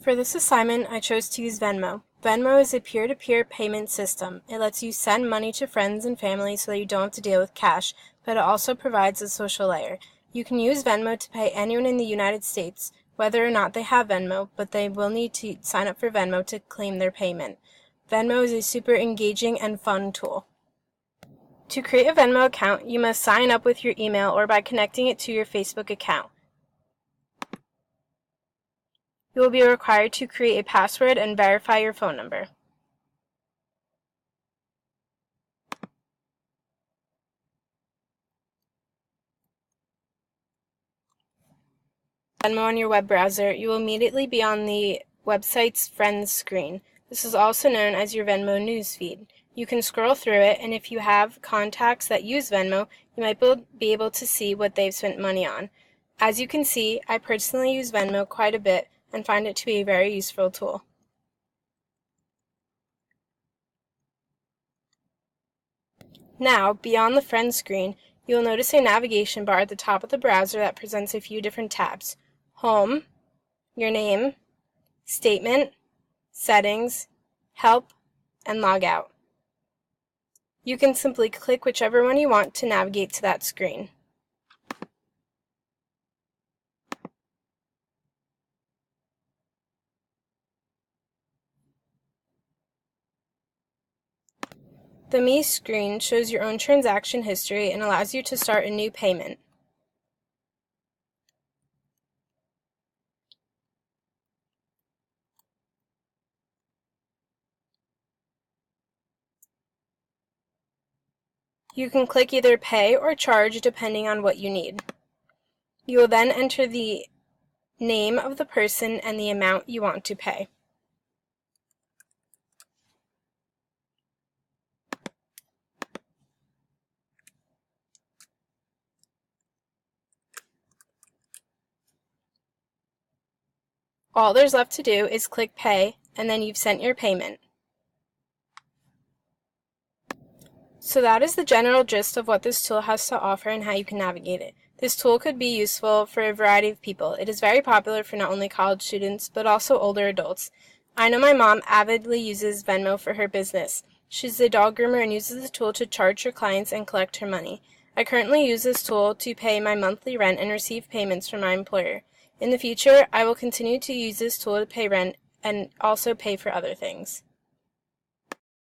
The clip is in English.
For this assignment, I chose to use Venmo. Venmo is a peer-to-peer payment system. It lets you send money to friends and family so that you don't have to deal with cash, but it also provides a social layer. You can use Venmo to pay anyone in the United States, whether or not they have Venmo, but they will need to sign up for Venmo to claim their payment. Venmo is a super engaging and fun tool. To create a Venmo account, you must sign up with your email or by connecting it to your Facebook account. You will be required to create a password and verify your phone number. Venmo on your web browser, you will immediately be on the website's Friends screen. This is also known as your Venmo newsfeed. You can scroll through it, and if you have contacts that use Venmo, you might be able to see what they've spent money on. As you can see, I personally use Venmo quite a bit and find it to be a very useful tool. Now, beyond the Friends screen, you will notice a navigation bar at the top of the browser that presents a few different tabs: Home, Your Name, Statement, Settings, Help, and Logout. You can simply click whichever one you want to navigate to that screen. The Me screen shows your own transaction history and allows you to start a new payment. You can click either Pay or Charge depending on what you need. You will then enter the name of the person and the amount you want to pay. All there's left to do is click Pay, and then you've sent your payment. So that is the general gist of what this tool has to offer and how you can navigate it. This tool could be useful for a variety of people. It is very popular for not only college students, but also older adults. I know my mom avidly uses Venmo for her business. She's a dog groomer and uses the tool to charge her clients and collect her money. I currently use this tool to pay my monthly rent and receive payments from my employer. In the future, I will continue to use this tool to pay rent and also pay for other things.